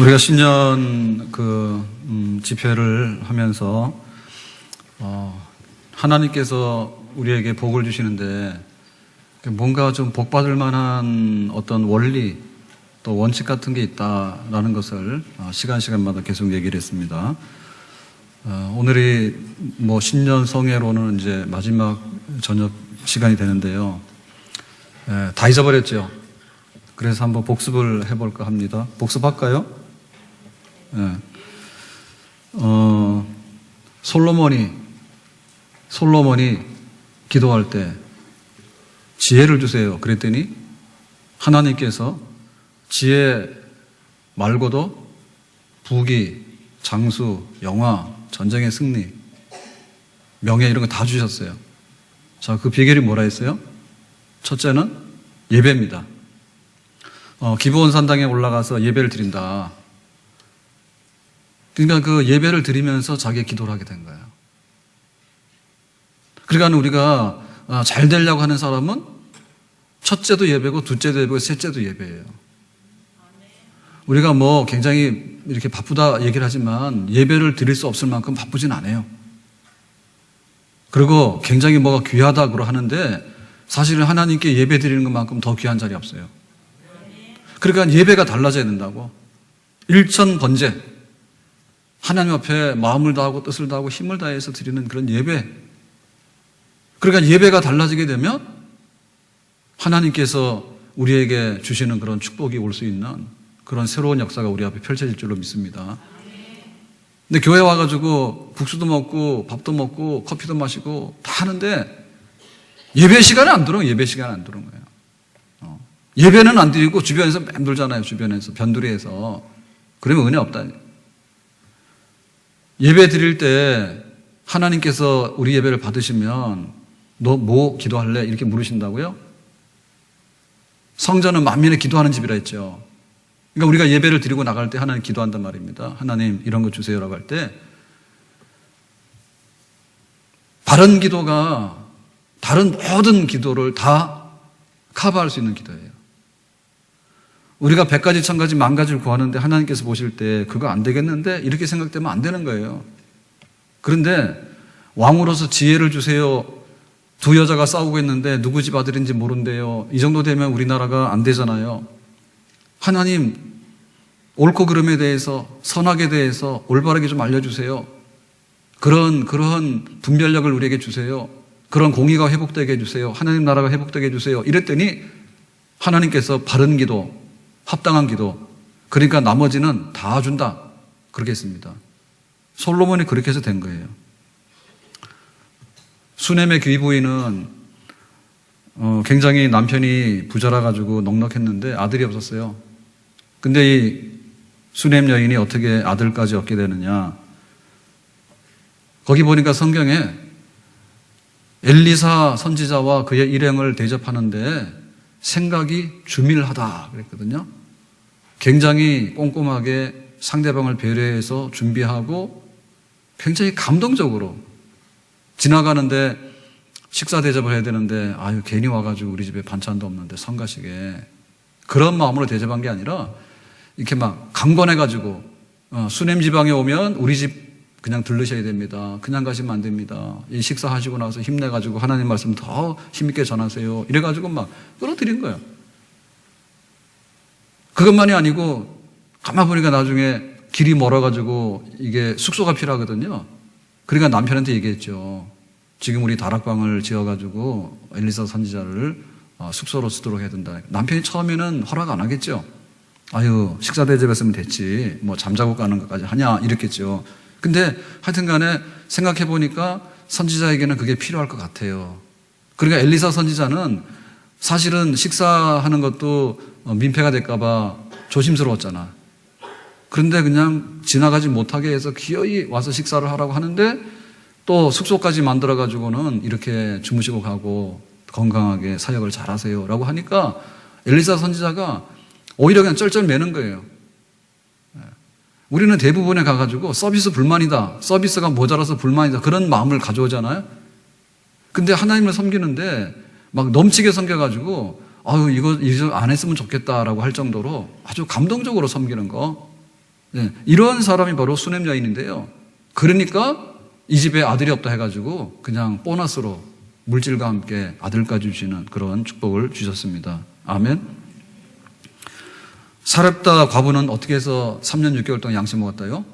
우리가 신년 집회를 하면서 하나님께서 우리에게 복을 주시는데 뭔가 좀 복받을 만한 어떤 원리 또 원칙 같은 게 있다라는 것을 시간마다 계속 얘기를 했습니다. 오늘이 신년 성회로는 이제 마지막 저녁 시간이 되는데요. 다 잊어버렸죠. 그래서 한번 복습을 해볼까 합니다. 복습할까요? 솔로몬이 기도할 때 지혜를 주세요. 그랬더니 하나님께서 지혜 말고도 부귀, 장수, 영화, 전쟁의 승리, 명예 이런 거 다 주셨어요. 자, 그 비결이 뭐라 했어요? 첫째는 예배입니다. 기브온 산당에 올라가서 예배를 드린다. 그러니까 그 예배를 드리면서 자기의 기도를 하게 된 거예요. 그러니까 우리가 잘 되려고 하는 사람은 첫째도 예배고 둘째도 예배고 셋째도 예배예요. 우리가 굉장히 이렇게 바쁘다 얘기를 하지만 예배를 드릴 수 없을 만큼 바쁘진 않아요. 그리고 굉장히 뭐가 귀하다고 하는데 사실은 하나님께 예배 드리는 것만큼 더 귀한 자리 없어요. 그러니까 예배가 달라져야 된다고. 일천번제, 하나님 앞에 마음을 다하고 뜻을 다하고 힘을 다해서 드리는 그런 예배. 그러니까 예배가 달라지게 되면 하나님께서 우리에게 주시는 그런 축복이 올 수 있는 그런 새로운 역사가 우리 앞에 펼쳐질 줄로 믿습니다. 근데 교회 와가지고 국수도 먹고 밥도 먹고 커피도 마시고 다 하는데 예배 시간에 안 들어요. 예배 시간에 안 들어온 거예요. 예배는 안 드리고 주변에서 맴돌잖아요. 주변에서 변두리에서. 그러면 은혜 없다. 예배 드릴 때 하나님께서 우리 예배를 받으시면 너 뭐 기도할래? 이렇게 물으신다고요? 성전은 만민에 기도하는 집이라 했죠. 그러니까 우리가 예배를 드리고 나갈 때 하나님 기도한단 말입니다. 하나님 이런 거 주세요라고 할 때 바른 기도가 다른 모든 기도를 다 커버할 수 있는 기도예요. 우리가 100가지, 1000가지, 10,000가지를 구하는데 하나님께서 보실 때 그거 안 되겠는데 이렇게 생각되면 안 되는 거예요. 그런데 왕으로서 지혜를 주세요. 두 여자가 싸우고 있는데 누구 집 아들인지 모른대요. 이 정도 되면 우리나라가 안 되잖아요. 하나님 옳고 그름에 대해서 선악에 대해서 올바르게 좀 알려주세요. 그런 분별력을 우리에게 주세요. 그런 공의가 회복되게 해주세요. 하나님 나라가 회복되게 해주세요. 이랬더니 하나님께서 바른 기도, 합당한 기도, 그러니까 나머지는 다 준다. 그렇게 했습니다. 솔로몬이 그렇게 해서 된 거예요. 수넴의 귀부인은 굉장히 남편이 부자라 가지고 넉넉했는데 아들이 없었어요. 근데 이 수넴 여인이 어떻게 아들까지 얻게 되느냐. 거기 보니까 성경에 엘리사 선지자와 그의 일행을 대접하는데 생각이 주밀하다 그랬거든요. 굉장히 꼼꼼하게 상대방을 배려해서 준비하고 굉장히 감동적으로 지나가는데 식사 대접을 해야 되는데 괜히 와가지고 우리 집에 반찬도 없는데 성가시게 그런 마음으로 대접한 게 아니라 이렇게 막 강권해가지고 수넴 지방에 오면 우리 집 그냥 들르셔야 됩니다. 그냥 가시면 안 됩니다. 이 식사하시고 나서 힘내가지고 하나님 말씀 더 힘있게 전하세요. 이래가지고 막 끌어들인 거예요. 그것만이 아니고 가만 보니까 나중에 길이 멀어가지고 이게 숙소가 필요하거든요. 그러니까 남편한테 얘기했죠. 지금 우리 다락방을 지어가지고 엘리사 선지자를 숙소로 쓰도록 해야 된다. 남편이 처음에는 허락 안 하겠죠. 식사 대접했으면 됐지. 잠자고 가는 것까지 하냐 이랬겠죠. 근데 하여튼 간에 생각해 보니까 선지자에게는 그게 필요할 것 같아요. 그러니까 엘리사 선지자는 사실은 식사하는 것도 민폐가 될까봐 조심스러웠잖아. 그런데 그냥 지나가지 못하게 해서 기어이 와서 식사를 하라고 하는데 또 숙소까지 만들어가지고는 이렇게 주무시고 가고 건강하게 사역을 잘 하세요 라고 하니까 엘리사 선지자가 오히려 그냥 쩔쩔 매는 거예요. 우리는 대부분에 가가지고 서비스 불만이다. 서비스가 모자라서 불만이다. 그런 마음을 가져오잖아요. 근데 하나님을 섬기는데 막 넘치게 섬겨가지고 이거 안 했으면 좋겠다라고 할 정도로 아주 감동적으로 섬기는 거. 예, 이런 사람이 바로 수냄 여인인데요. 그러니까 이 집에 아들이 없다 해가지고 그냥 보너스로 물질과 함께 아들까지 주시는 그런 축복을 주셨습니다. 아멘. 사렙다 과부는 어떻게 해서 3년 6개월 동안 양식 먹었다요?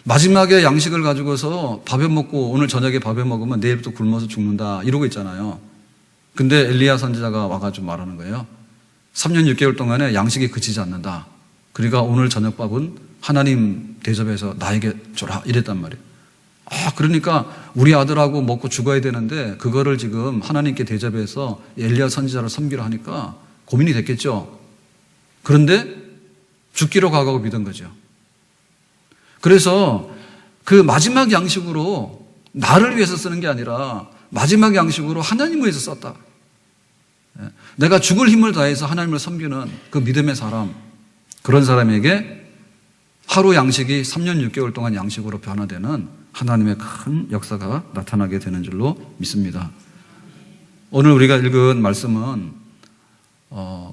마지막에 양식을 가지고서 밥에 먹고 오늘 저녁에 밥에 먹으면 내일부터 굶어서 죽는다 이러고 있잖아요. 근데 엘리야 선지자가 와가지고 말하는 거예요. 3년 6개월 동안에 양식이 그치지 않는다. 그러니까 오늘 저녁밥은 하나님 대접해서 나에게 줘라 이랬단 말이에요. 그러니까 우리 아들하고 먹고 죽어야 되는데 그거를 지금 하나님께 대접해서 엘리야 선지자를 섬기려 하니까 고민이 됐겠죠. 그런데 죽기로 각오하고 믿은 거죠. 그래서 그 마지막 양식으로 나를 위해서 쓰는 게 아니라 마지막 양식으로 하나님을 위해서 썼다. 내가 죽을 힘을 다해서 하나님을 섬기는 그 믿음의 사람, 그런 사람에게 하루 양식이 3년 6개월 동안 양식으로 변화되는 하나님의 큰 역사가 나타나게 되는 줄로 믿습니다. 오늘 우리가 읽은 말씀은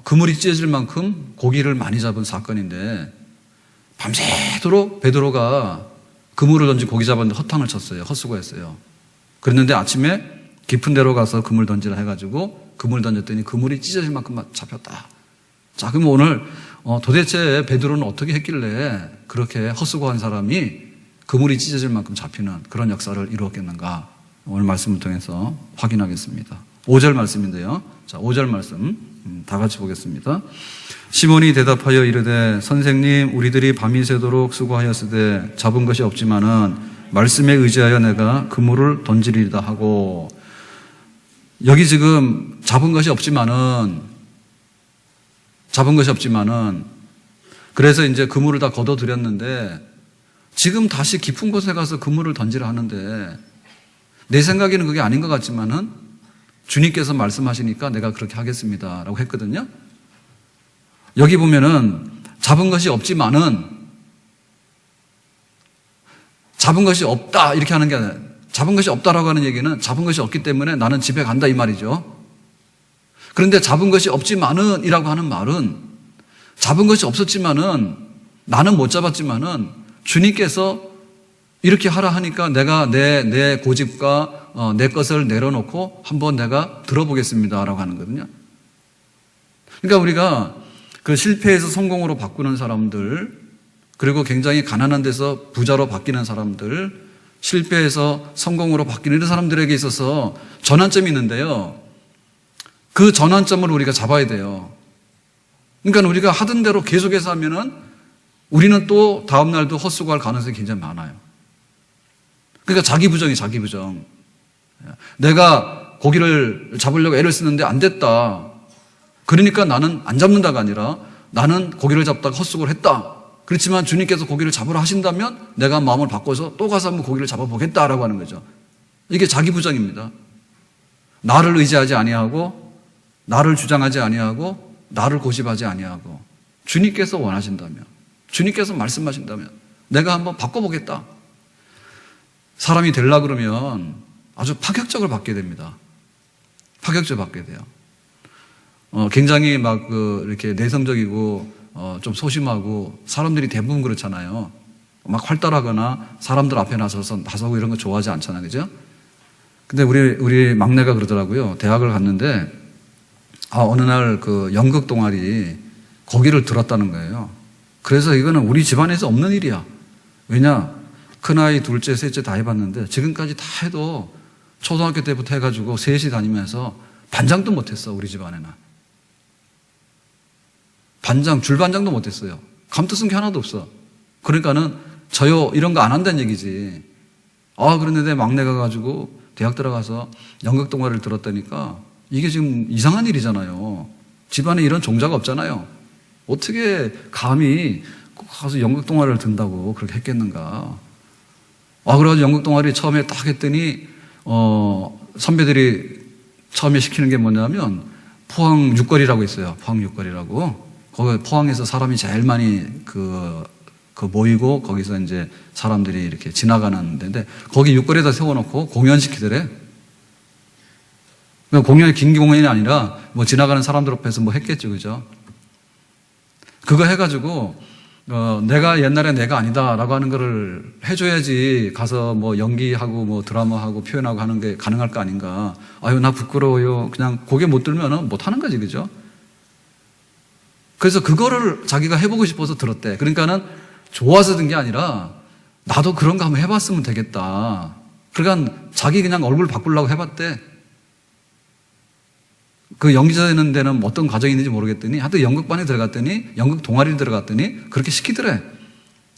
그물이 찢어질 만큼 고기를 많이 잡은 사건인데 밤새도록 베드로가 그물을 던지 고기 잡았는데 허탕을 쳤어요. 헛수고했어요. 그랬는데 아침에 깊은 데로 가서 그물 던지라 해가지고 그물 던졌더니 그물이 찢어질 만큼 잡혔다. 자, 그럼 오늘 도대체 베드로는 어떻게 했길래 그렇게 헛수고한 사람이 그물이 찢어질 만큼 잡히는 그런 역사를 이루었겠는가? 오늘 말씀을 통해서 확인하겠습니다. 5절 말씀인데요. 자, 5절 말씀 다 같이 보겠습니다. 시몬이 대답하여 이르되 선생님 우리들이 밤이 새도록 수고하였으되 잡은 것이 없지만은 말씀에 의지하여 내가 그물을 던지리이다 하고, 여기 지금 잡은 것이 없지만은 그래서 이제 그물을 다 걷어들였는데 지금 다시 깊은 곳에 가서 그물을 던지라 하는데 내 생각에는 그게 아닌 것 같지만은 주님께서 말씀하시니까 내가 그렇게 하겠습니다 라고 했거든요. 여기 보면은 잡은 것이 없지만은 잡은 것이 없다 이렇게 하는 게 아니라 잡은 것이 없다라고 하는 얘기는 잡은 것이 없기 때문에 나는 집에 간다 이 말이죠. 그런데 잡은 것이 없지만은 이라고 하는 말은 잡은 것이 없었지만은 나는 못 잡았지만은 주님께서 이렇게 하라 하니까 내가 내 고집과 내 것을 내려놓고 한번 내가 들어보겠습니다 라고 하는 거거든요. 그러니까 우리가 그 실패해서 성공으로 바꾸는 사람들, 그리고 굉장히 가난한 데서 부자로 바뀌는 사람들, 실패해서 성공으로 바뀌는 이런 사람들에게 있어서 전환점이 있는데요. 그 전환점을 우리가 잡아야 돼요. 그러니까 우리가 하던 대로 계속해서 하면은 우리는 또 다음 날도 헛수고할 가능성이 굉장히 많아요. 그러니까 자기 부정. 내가 고기를 잡으려고 애를 쓰는데 안 됐다. 그러니까 나는 안 잡는다가 아니라 나는 고기를 잡다가 헛수고를 했다. 그렇지만 주님께서 고기를 잡으라 하신다면 내가 마음을 바꿔서 또 가서 한번 고기를 잡아보겠다라고 하는 거죠. 이게 자기 부정입니다. 나를 의지하지 아니하고, 나를 주장하지 아니하고, 나를 고집하지 아니하고, 주님께서 원하신다면, 주님께서 말씀하신다면 내가 한번 바꿔보겠다. 사람이 되려고 그러면 아주 파격적으로 바뀌게 됩니다. 파격적으로 바뀌게 돼요. 굉장히 이렇게 내성적이고 좀 소심하고 사람들이 대부분 그렇잖아요. 막 활달하거나 사람들 앞에 나서고 이런 거 좋아하지 않잖아요. 그죠? 근데 우리 막내가 그러더라고요. 대학을 갔는데 어느 날 그 연극 동아리 거기를 들었다는 거예요. 그래서 이거는 우리 집안에서 없는 일이야. 왜냐? 큰아이, 둘째, 셋째 다 해봤는데 지금까지 다 해도 초등학교 때부터 해가지고 셋이 다니면서 반장도 못했어. 우리 집안에는. 줄반장도 못했어요. 감투 쓴 게 하나도 없어. 그러니까는 저요 이런 거 안 한다는 얘기지. 그런데 막내가 가지고 대학 들어가서 연극 동아리를 들었다니까 이게 지금 이상한 일이잖아요. 집안에 이런 종자가 없잖아요. 어떻게 감히 꼭 가서 연극 동아리를 든다고 그렇게 했겠는가. 그래가지고 연극 동아리 처음에 딱 했더니 선배들이 처음에 시키는 게 뭐냐면 포항 육거리라고 있어요. 포항 육거리라고. 거기 포항에서 사람이 제일 많이 모이고 거기서 이제 사람들이 이렇게 지나가는 데인데 거기 육거리에다 세워놓고 공연시키더래. 공연이 긴 공연이 아니라 뭐 지나가는 사람들 앞에서 뭐 했겠죠. 그죠? 그거 해가지고 내가 옛날에 내가 아니다라고 하는 거를 해줘야지 가서 뭐 연기하고 뭐 드라마하고 표현하고 하는 게 가능할 거 아닌가. 아유, 나 부끄러워요. 그냥 고개 못 들면은 못 하는 거지, 그죠? 그래서 그거를 자기가 해보고 싶어서 들었대. 그러니까는 좋아서 든 게 아니라 나도 그런 거 한번 해봤으면 되겠다. 그러니까 자기 그냥 얼굴 바꾸려고 해봤대. 그 연기자 되는 데는 어떤 과정이 있는지 모르겠더니 하여튼 연극반에 들어갔더니 연극 동아리를 들어갔더니 그렇게 시키더래.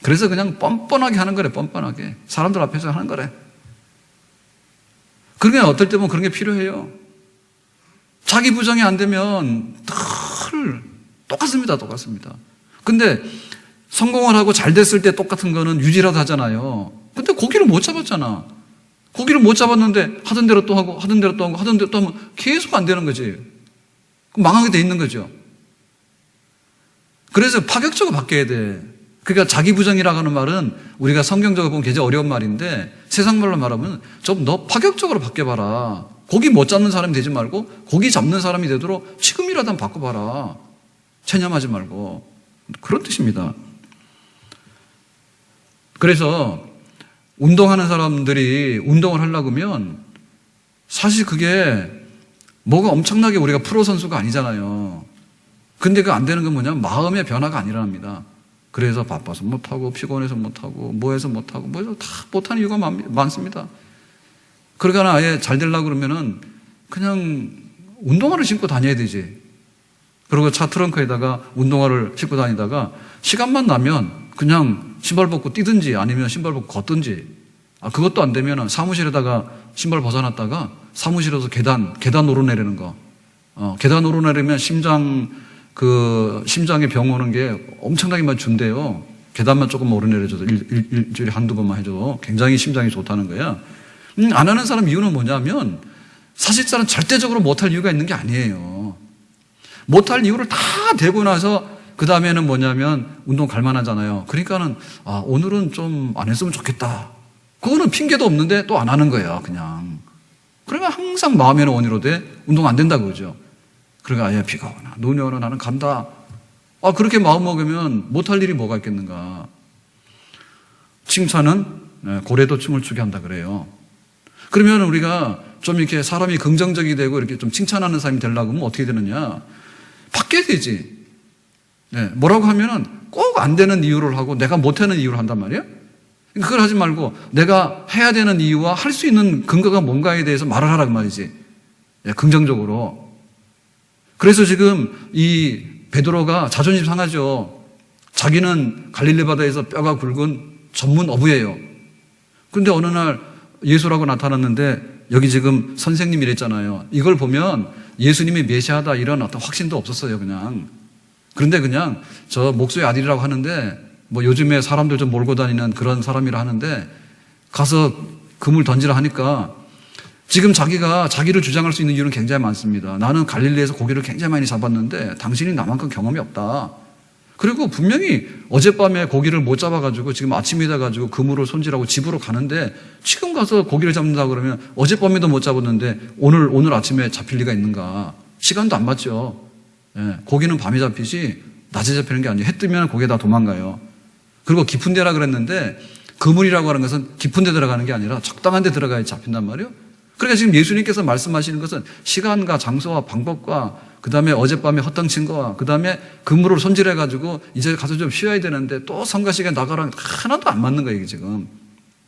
그래서 그냥 뻔뻔하게 하는 거래. 뻔뻔하게 사람들 앞에서 하는 거래. 그러니까 어떨 때 보면 그런 게 필요해요. 자기 부정이 안 되면 늘 똑같습니다. 똑같습니다. 근데 성공을 하고 잘 됐을 때 똑같은 거는 유지라도 하잖아요. 근데 고기를 못 잡았잖아. 고기를 못 잡았는데 하던 대로 또 하고 하던 대로 또 하고 하던 대로 또 하면 계속 안 되는 거지. 그럼 망하게 돼 있는 거죠. 그래서 파격적으로 바뀌어야 돼. 그러니까 자기 부정이라고 하는 말은 우리가 성경적으로 보면 굉장히 어려운 말인데 세상 말로 말하면 좀 너 파격적으로 바뀌어봐라. 고기 못 잡는 사람이 되지 말고 고기 잡는 사람이 되도록 지금이라도 한번 바꿔봐라. 체념하지 말고. 그런 뜻입니다. 그래서 운동하는 사람들이 운동을 하려고 하면 사실 그게 뭐가 엄청나게 우리가 프로 선수가 아니잖아요. 근데 그 안 되는 건 뭐냐면 마음의 변화가 아니랍니다. 그래서 바빠서 못하고 피곤해서 못하고 뭐해서 못하고 뭐해서 다 못하는 이유가 많습니다. 그러니까 아예 잘 되려고 그러면은 그냥 운동화를 신고 다녀야 되지. 그리고 차 트렁크에다가 운동화를 신고 다니다가 시간만 나면 그냥 신발 벗고 뛰든지 아니면 신발 벗고 걷든지. 그것도 안 되면 사무실에다가 신발 벗어놨다가 사무실에서 계단 오르내리는 거. 계단 오르내리면 심장에 병 오는 게 엄청나게 많이 준대요. 계단만 조금 오르내려줘도 일주일에 한두 번만 해줘도 굉장히 심장이 좋다는 거야. 안 하는 사람 이유는 뭐냐면 사실상 절대적으로 못할 이유가 있는 게 아니에요. 못할 이유를 다 대고 나서 그 다음에는 뭐냐면 운동 갈 만하잖아요. 그러니까는 오늘은 좀 안 했으면 좋겠다. 그거는 핑계도 없는데 또 안 하는 거예요. 그냥. 그러면 항상 마음에는 원인으로 돼. 운동 안 된다고 그러죠. 그러니까 아예 비가 오나 눈이 오나 나는 간다. 그렇게 마음 먹으면 못할 일이 뭐가 있겠는가. 칭찬은 고래도 춤을 추게 한다 그래요. 그러면 우리가 좀 이렇게 사람이 긍정적이 되고 이렇게 좀 칭찬하는 사람이 되려고 하면 어떻게 되느냐. 바뀌어야 되지. 뭐라고 하면은 꼭 안 되는 이유를 하고 내가 못하는 이유를 한단 말이에요. 그걸 하지 말고 내가 해야 되는 이유와 할 수 있는 근거가 뭔가에 대해서 말을 하라고 말이지. 긍정적으로. 그래서 지금 이 베드로가 자존심 상하죠. 자기는 갈릴리 바다에서 뼈가 굵은 전문 어부예요. 그런데 어느 날 예수라고 나타났는데 여기 지금 선생님 이랬잖아요. 이걸 보면 예수님이 메시아다 이런 어떤 확신도 없었어요, 그냥. 그런데 그냥 저 목수의 아들이라고 하는데 뭐 요즘에 사람들 좀 몰고 다니는 그런 사람이라 하는데 가서 금을 던지라 하니까 지금 자기가 자기를 주장할 수 있는 이유는 굉장히 많습니다. 나는 갈릴리에서 고기를 굉장히 많이 잡았는데 당신이 나만큼 경험이 없다. 그리고 분명히 어젯밤에 고기를 못 잡아가지고 지금 아침이 돼가지고 그물을 손질하고 집으로 가는데 지금 가서 고기를 잡는다 그러면 어젯밤에도 못 잡았는데 오늘 아침에 잡힐 리가 있는가. 시간도 안 맞죠. 고기는 밤에 잡히지 낮에 잡히는 게 아니에요. 해 뜨면 고기에 다 도망가요. 그리고 깊은 데라 그랬는데 그물이라고 하는 것은 깊은 데 들어가는 게 아니라 적당한 데 들어가야 잡힌단 말이에요. 그러니까 지금 예수님께서 말씀하시는 것은 시간과 장소와 방법과 그 다음에 어젯밤에 헛당친 거와 그 다음에 그물을 손질해가지고 이제 가서 좀 쉬어야 되는데 또 성가 시간에 나가라는 하나도 안 맞는 거예요, 이게 지금.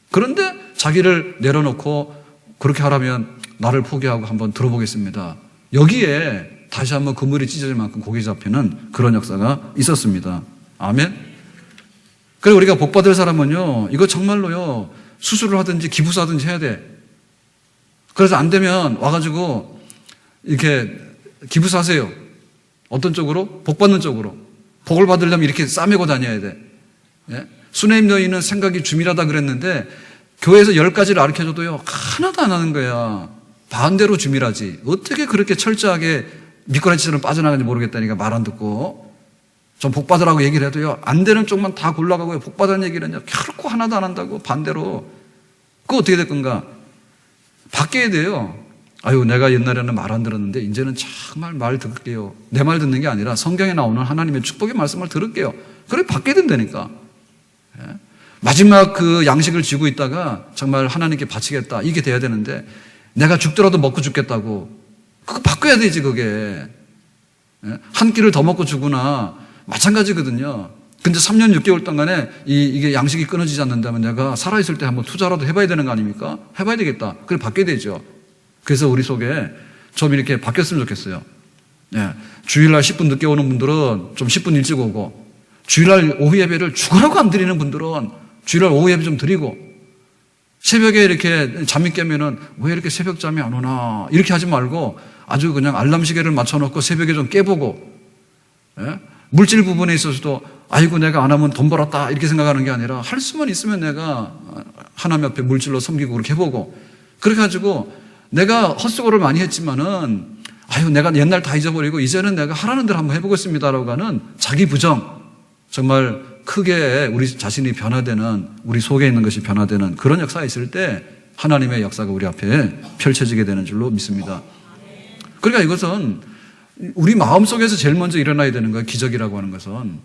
그런데 자기를 내려놓고 그렇게 하라면 나를 포기하고 한번 들어보겠습니다. 여기에 다시 한번 그물이 찢어질 만큼 고기 잡히는 그런 역사가 있었습니다. 아멘. 그리고 우리가 복받을 사람은요, 이거 정말로요, 수술을 하든지 기부사 하든지 해야 돼. 그래서 안 되면 와가지고 이렇게 기부사하세요. 어떤 쪽으로? 복받는 쪽으로. 복을 받으려면 이렇게 싸매고 다녀야 돼. 수네임 여인은 생각이 주밀하다 그랬는데 교회에서 10가지를 가르쳐줘도요, 하나도 안 하는 거야. 반대로 주밀하지. 어떻게 그렇게 철저하게 미꾸라지처럼 빠져나가는지 모르겠다니까 말 안 듣고. 좀 복받으라고 얘기를 해도요, 안 되는 쪽만 다 골라가고요. 복받으라는 얘기는요, 결코 하나도 안 한다고 반대로. 그거 어떻게 될 건가? 바뀌어야 돼요. 아유, 내가 옛날에는 말 안 들었는데 이제는 정말 말 들을게요. 내 말 듣는 게 아니라 성경에 나오는 하나님의 축복의 말씀을 들을게요. 그래 받게 된다니까. 예? 마지막 그 양식을 쥐고 있다가 정말 하나님께 바치겠다 이게 돼야 되는데 내가 죽더라도 먹고 죽겠다고 그거 바꿔야 되지 그게. 예? 한 끼를 더 먹고 죽으나 마찬가지거든요. 근데 3년 6개월 동안에 이게 양식이 끊어지지 않는다면 내가 살아있을 때 한번 투자라도 해봐야 되는 거 아닙니까? 해봐야 되겠다. 그래 바뀌어야 되죠. 그래서 우리 속에 좀 이렇게 바뀌었으면 좋겠어요. 예. 주일날 10분 늦게 오는 분들은 좀 10분 일찍 오고, 주일날 오후 예배를 죽으라고 안 드리는 분들은 주일날 오후 예배 좀 드리고, 새벽에 이렇게 잠이 깨면은 왜 이렇게 새벽 잠이 안 오나 이렇게 하지 말고 아주 그냥 알람 시계를 맞춰놓고 새벽에 좀 깨보고, 예? 물질 부분에 있어서도 아이고 내가 안 하면 돈 벌었다 이렇게 생각하는 게 아니라 할 수만 있으면 내가 하나님 앞에 물질로 섬기고 그렇게 해보고, 그렇게 가지고 내가 헛수고를 많이 했지만은 아유 내가 옛날 다 잊어버리고 이제는 내가 하라는 대로 한번 해보겠습니다라고 하는 자기 부정, 정말 크게 우리 자신이 변화되는, 우리 속에 있는 것이 변화되는 그런 역사가 있을 때 하나님의 역사가 우리 앞에 펼쳐지게 되는 줄로 믿습니다. 그러니까 이것은 우리 마음속에서 제일 먼저 일어나야 되는 거예요. 기적이라고 하는 것은.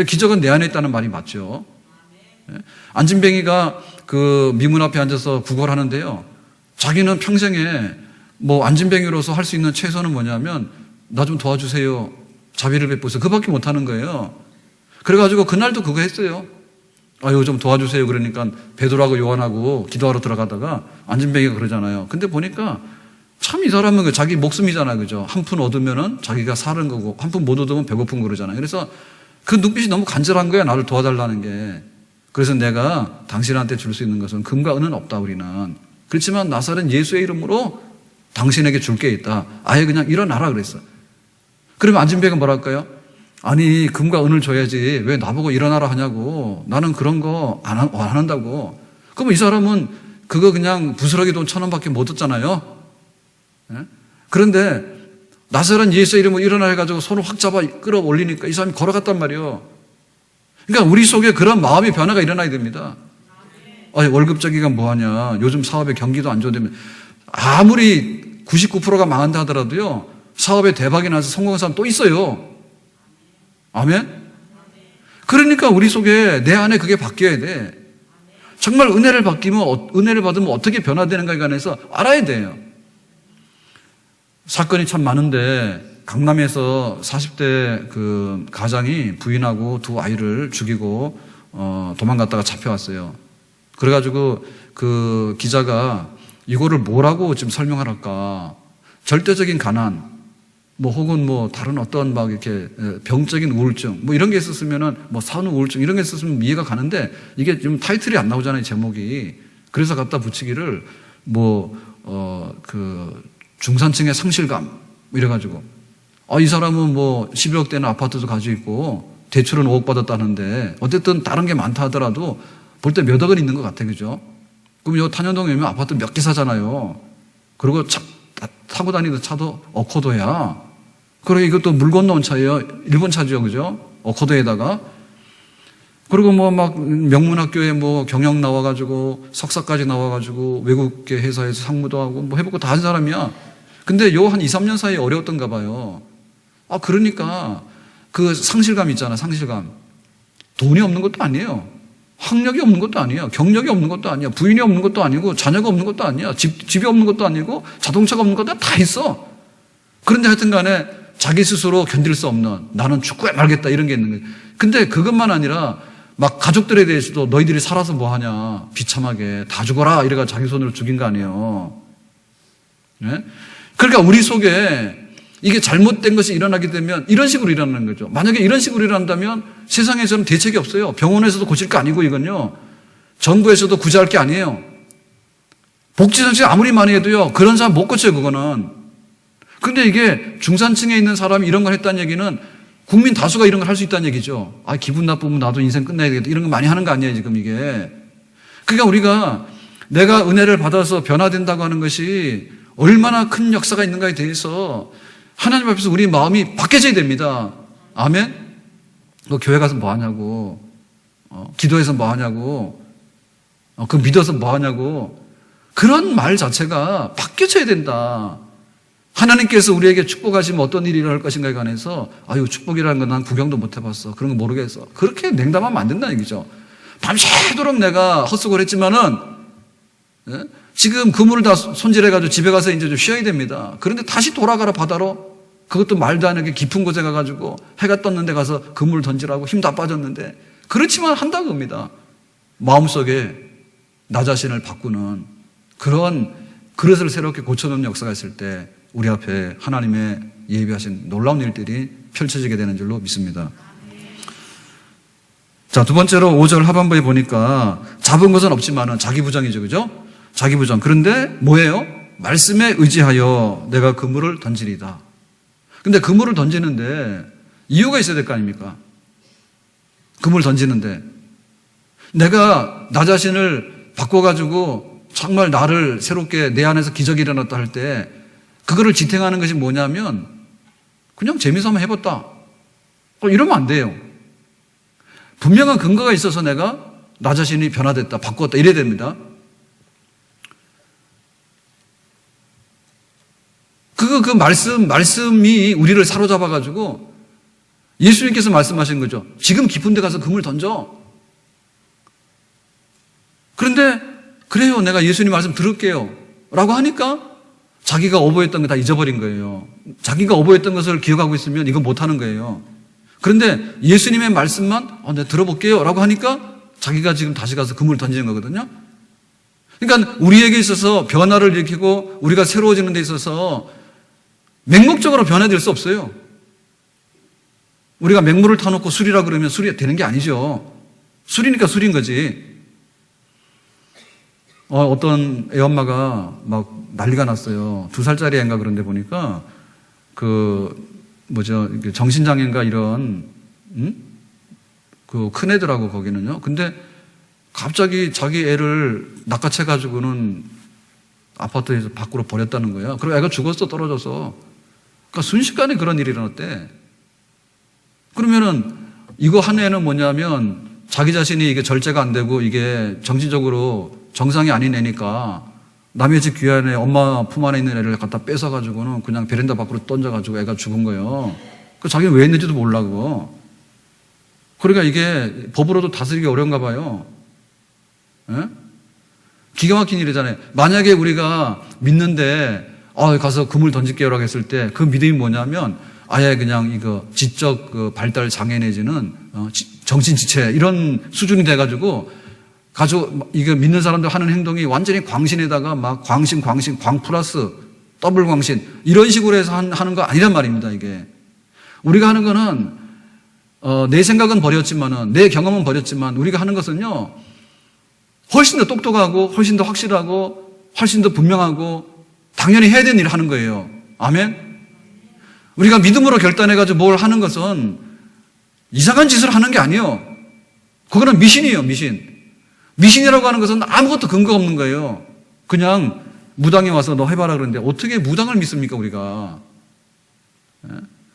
기적은 내 안에 있다는 말이 맞죠. 안진뱅이가 그 미문 앞에 앉아서 구걸을 하는데요, 자기는 평생에 뭐 안진뱅이로서 할 수 있는 최소는 뭐냐면 나 좀 도와주세요, 자비를 베푸세요, 그밖에 못하는 거예요. 그래가지고 그날도 그거 했어요. 아유 좀 도와주세요. 그러니까 베드로하고 요한하고 기도하러 들어가다가 안진뱅이가 그러잖아요. 근데 보니까 참 이 사람은 자기 목숨이잖아요. 그죠? 한 푼 얻으면은 자기가 사는 거고 한 푼 못 얻으면 배고픈 그러잖아요. 그래서 그 눈빛이 너무 간절한 거야, 나를 도와달라는 게. 그래서 내가 당신한테 줄 수 있는 것은 금과 은은 없다 우리는. 그렇지만 나사렛 예수의 이름으로 당신에게 줄 게 있다. 아예 그냥 일어나라 그랬어. 그러면 안진뱅이가 뭐랄까요? 아니 금과 은을 줘야지 왜 나보고 일어나라 하냐고. 나는 그런 거 안 한다고. 그럼 이 사람은 그거 그냥 부스러기 돈 1,000원밖에 못 얻잖아요. 예? 그런데 나사렛 예수의 이름으로 일어나 해가지고 손을 확 잡아 끌어올리니까 이 사람이 걸어갔단 말이에요. 그러니까 우리 속에 그런 마음의 변화가 일어나야 됩니다. 월급쟁이가 뭐하냐, 요즘 사업에 경기도 안 좋으면 아무리 99%가 망한다 하더라도요 사업에 대박이 나서 성공한 사람 또 있어요. 아멘? 그러니까 우리 속에 내 안에 그게 바뀌어야 돼. 정말 은혜를 받으면 어떻게 변화되는가에 관해서 알아야 돼요. 사건이 참 많은데 강남에서 40대 그 가장이 부인하고 두 아이를 죽이고 도망갔다가 잡혀왔어요. 그래가지고 그 기자가 이거를 뭐라고 지금 설명할까? 절대적인 가난, 뭐 혹은 뭐 다른 어떤 막 이렇게 병적인 우울증, 뭐 이런 게 있었으면은 뭐 산후 우울증 이런 게 있었으면 이해가 가는데 이게 지금 타이틀이 안 나오잖아요, 제목이. 그래서 갖다 붙이기를 그 중산층의 상실감 이래가지고 이 사람은 뭐 12억 대는 아파트도 가지고 있고 대출은 5억 받았다는데 어쨌든 다른 게 많다 하더라도 볼 때 몇 억은 있는 것 같아, 그죠? 그럼 요 탄현동에 오면 아파트 몇 개 사잖아요. 그리고 타고 다니는 차도 어코도야. 그리고 이것도 물 건너온 차예요. 일본 차죠, 그죠? 어코도에다가. 그리고 뭐 막 명문학교에 뭐 경영 나와가지고 석사까지 나와가지고 외국계 회사에서 상무도 하고 뭐 해보고 다 한 사람이야. 근데 요 한 2, 3년 사이에 어려웠던가 봐요. 그러니까 그 상실감 있잖아, 상실감. 돈이 없는 것도 아니에요. 학력이 없는 것도 아니에요. 경력이 없는 것도 아니야. 부인이 없는 것도 아니고 자녀가 없는 것도 아니야. 집이 없는 것도 아니고 자동차가 없는 것도 다 있어. 그런데 하여튼 간에 자기 스스로 견딜 수 없는, 나는 죽고야 말겠다 이런 게 있는 거예요. 근데 그것만 아니라 막 가족들에 대해서도 너희들이 살아서 뭐 하냐, 비참하게 다 죽어라 이래가 자기 손으로 죽인 거 아니에요. 네? 그러니까 우리 속에 이게 잘못된 것이 일어나게 되면 이런 식으로 일어나는 거죠. 만약에 이런 식으로 일어난다면 세상에서는 대책이 없어요. 병원에서도 고칠 거 아니고 이건요, 정부에서도 구제할 게 아니에요. 복지정책 아무리 많이 해도요 그런 사람 못 고쳐요, 그거는. 근데 이게 중산층에 있는 사람이 이런 걸 했다는 얘기는 국민 다수가 이런 걸 할 수 있다는 얘기죠. 기분 나쁘면 나도 인생 끝내야 되겠다 이런 거 많이 하는 거 아니에요 지금 이게. 그러니까 우리가 내가 은혜를 받아서 변화된다고 하는 것이 얼마나 큰 역사가 있는가에 대해서 하나님 앞에서 우리 마음이 바뀌어져야 됩니다. 아멘? 너 교회 가서 뭐 하냐고, 기도해서 뭐 하냐고, 그 믿어서 뭐 하냐고. 그런 말 자체가 바뀌어져야 된다. 하나님께서 우리에게 축복하시면 어떤 일이 일어날 것인가에 관해서 아유 축복이라는 건 난 구경도 못 해봤어. 그런 거 모르겠어. 그렇게 냉담하면 안 된다는 얘기죠. 밤새도록 내가 헛수고를 했지만은 지금 그물을 다 손질해가지고 집에 가서 이제 좀 쉬어야 됩니다. 그런데 다시 돌아가라 바다로. 그것도 말도 안 하게 깊은 곳에 가가지고 해가 떴는데 가서 그물을 던지라고 힘 다 빠졌는데 그렇지만 한다고 합니다. 마음속에 나 자신을 바꾸는 그런 그릇을 새롭게 고쳐놓는 역사가 있을 때 우리 앞에 하나님의 예비하신 놀라운 일들이 펼쳐지게 되는 줄로 믿습니다. 자, 두 번째로 5절 하반부에 보니까 잡은 것은 없지만은 자기 부정이죠. 그죠? 자기 부정. 그런데 뭐예요? 말씀에 의지하여 내가 그물을 던지리다. 근데 그물을 던지는데 이유가 있어야 될 거 아닙니까? 그물 던지는데 내가 나 자신을 바꿔가지고 정말 나를 새롭게 내 안에서 기적이 일어났다 할 때 그거를 지탱하는 것이 뭐냐면 그냥 재미삼아 해봤다. 이러면 안 돼요. 분명한 근거가 있어서 내가 나 자신이 변화됐다, 바꾸었다 이래야 됩니다. 그 말씀이 우리를 사로잡아가지고 예수님께서 말씀하신 거죠. 지금 깊은 데 가서 그물 던져. 그런데 그래요. 내가 예수님 말씀 들을게요. 라고 하니까 자기가 오버했던 거 다 잊어버린 거예요. 자기가 오버했던 것을 기억하고 있으면 이건 못하는 거예요. 그런데 예수님의 말씀만 내가 들어볼게요. 라고 하니까 자기가 지금 다시 가서 그물 던지는 거거든요. 그러니까 우리에게 있어서 변화를 일으키고 우리가 새로워지는 데 있어서 맹목적으로 변화될 수 없어요. 우리가 맹물을 타놓고 술이라 그러면 술이 되는 게 아니죠. 술이니까 술인 거지. 어떤 애엄마가 막 난리가 났어요. 2살짜리 애인가 그런데 보니까 정신장애인가 이런 그 큰 애들하고 거기는요. 근데 갑자기 자기 애를 낚아채가지고는 아파트에서 밖으로 버렸다는 거야. 그리고 애가 죽었어, 떨어져서. 그러니까 순식간에 그런 일이 일어났대. 그러면은 이거 한 애는 뭐냐면 자기 자신이 이게 절제가 안 되고 이게 정신적으로 정상이 아닌 애니까 남의 집 귀한애 엄마 품 안에 있는 애를 갖다 뺏어가지고는 그냥 베란다 밖으로 던져가지고 애가 죽은 거예요. 그 자기는 왜 했는지도 몰라고. 그러니까 이게 법으로도 다스리기 어려운가 봐요. 예? 기가 막힌 일이잖아요. 만약에 우리가 믿는데 가서 그물 던질게요라고 했을 때 그 믿음이 뭐냐면 아예 그냥 이거 지적 그 발달 장애 내지는 정신지체 이런 수준이 돼가지고 이거 믿는 사람들 하는 행동이 완전히 광신에다가 막 광 플러스 더블 광신 이런 식으로 해서 하는 거 아니란 말입니다. 이게 우리가 하는 거는 내 생각은 버렸지만은 내 경험은 버렸지만 우리가 하는 것은요 훨씬 더 똑똑하고 훨씬 더 확실하고 훨씬 더 분명하고 당연히 해야 되는 일을 하는 거예요. 아멘. 우리가 믿음으로 결단해가지고 뭘 하는 것은 이상한 짓을 하는 게 아니에요. 그거는 미신이에요. 미신이라고 하는 것은 아무것도 근거가 없는 거예요. 그냥 무당이 와서 너 해봐라 그러는데 어떻게 무당을 믿습니까 우리가.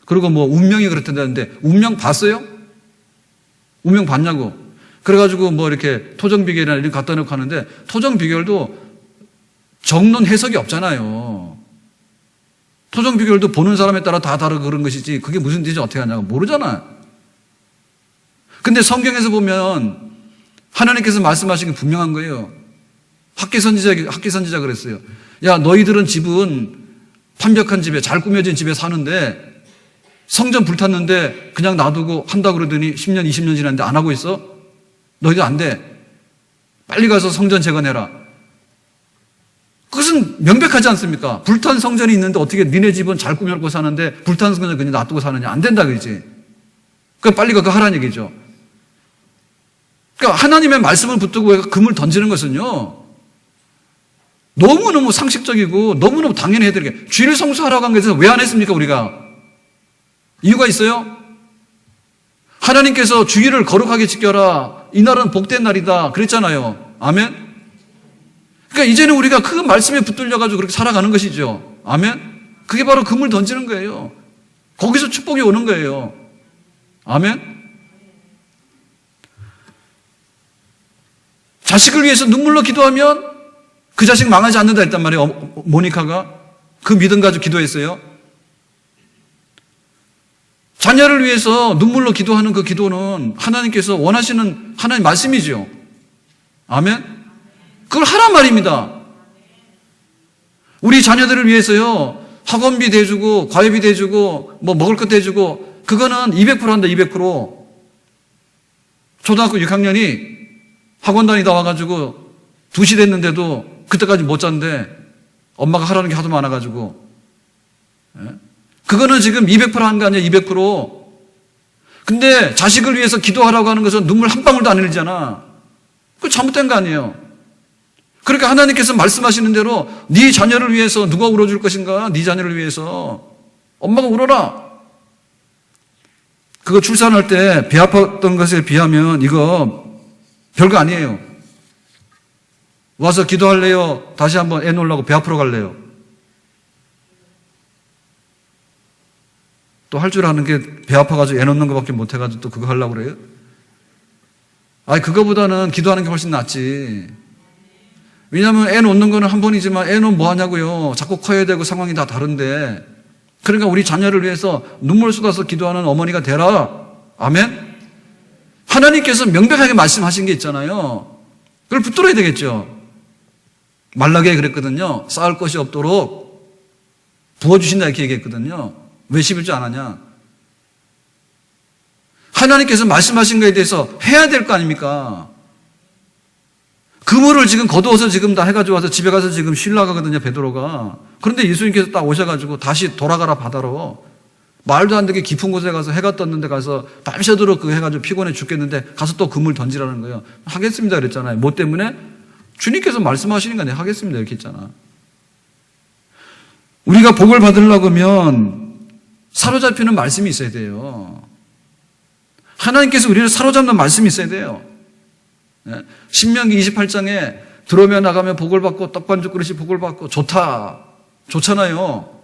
그리고 뭐 운명이 그렇다는데 운명 봤어요? 운명 봤냐고. 그래가지고 뭐 이렇게 토정비결이나 이런 거 갖다 놓고 하는데 토정비결도 정론 해석이 없잖아요. 토정비결도 보는 사람에 따라 다 다르고 그런 것이지 그게 무슨 뜻인지 어떻게 하냐고 모르잖아요. 근데 성경에서 보면 하나님께서 말씀하신 게 분명한 거예요. 학개 선지자 그랬어요. 야, 너희들은 집은 완벽한 집에 잘 꾸며진 집에 사는데 성전 불탔는데 그냥 놔두고 한다고 그러더니 10년, 20년 지났는데 안 하고 있어? 너희들 안 돼. 빨리 가서 성전 재건해라. 그것은 명백하지 않습니까? 불탄 성전이 있는데 어떻게 니네 집은 잘 꾸며놓고 사는데 불탄 성전 그냥 놔두고 사느냐? 안 된다 그러지. 그러니까 빨리 그거 하라는 얘기죠. 그러니까 하나님의 말씀을 붙들고 금을 던지는 것은요 너무너무 상식적이고 너무너무 당연히 해야 되는 게 주일 성수하라고 한 것에서 왜 안 했습니까 우리가? 이유가 있어요? 하나님께서 주일을 거룩하게 지켜라. 이날은 복된 날이다. 그랬잖아요. 아멘? 그러니까 이제는 우리가 그 말씀에 붙들려가지고 그렇게 살아가는 것이죠. 아멘? 그게 바로 금을 던지는 거예요. 거기서 축복이 오는 거예요. 아멘? 자식을 위해서 눈물로 기도하면 그 자식 망하지 않는다 했단 말이에요. 모니카가 그 믿음 가지고 기도했어요. 자녀를 위해서 눈물로 기도하는 그 기도는 하나님께서 원하시는 하나님 말씀이죠. 아멘? 그걸 하란 말입니다. 우리 자녀들을 위해서요, 학원비 대주고, 과외비 대주고, 뭐 먹을 것 대주고, 그거는 200% 한다, 200%. 초등학교 6학년이 학원 다니다 와가지고 2시 됐는데도 그때까지 못 잤는데 엄마가 하라는 게 하도 많아가지고. 그거는 지금 200% 한 거 아니야, 200%. 근데 자식을 위해서 기도하라고 하는 것은 눈물 한 방울도 안 흘리잖아. 그거 잘못된 거 아니에요. 그러니까 하나님께서 말씀하시는 대로 네 자녀를 위해서 누가 울어줄 것인가? 네 자녀를 위해서 엄마가 울어라. 그거 출산할 때 배 아팠던 것에 비하면 이거 별거 아니에요. 와서 기도할래요? 다시 한번 애 놓으려고 배 아프러 갈래요? 또 할 줄 아는 게 배 아파가지고 애 놓는 것밖에 못 해가지고 또 그거 하려고 그래요? 아니, 그거보다는 기도하는 게 훨씬 낫지. 왜냐하면 애 놓는 거는 한 번이지만 애 놓으면 뭐 하냐고요. 자꾸 커야 되고 상황이 다 다른데. 그러니까 우리 자녀를 위해서 눈물 쏟아서 기도하는 어머니가 되라. 아멘? 하나님께서 명백하게 말씀하신 게 있잖아요. 그걸 붙들어야 되겠죠. 말라기에 그랬거든요. 쌓을 것이 없도록 부어주신다 이렇게 얘기했거든요. 왜 11조 안 하냐? 하나님께서 말씀하신 거에 대해서 해야 될 거 아닙니까? 그물을 지금 거두어서 지금 다 해가지고 와서 집에 가서 지금 쉬려고 하거든요, 베드로가. 그런데 예수님께서 딱 오셔가지고 다시 돌아가라 바다로. 말도 안 되게 깊은 곳에 가서 해가 떴는데 가서 밤새도록 그거 해가지고 피곤해 죽겠는데 가서 또 그물 던지라는 거예요. 하겠습니다 그랬잖아요. 뭐 때문에? 주님께서 말씀하시는 거 내가 하겠습니다 이렇게 했잖아. 우리가 복을 받으려고 하면 사로잡히는 말씀이 있어야 돼요. 하나님께서 우리를 사로잡는 말씀이 있어야 돼요. 신명기 28장에 들어오며 나가며 복을 받고 떡반죽 그릇이 복을 받고 좋잖아요.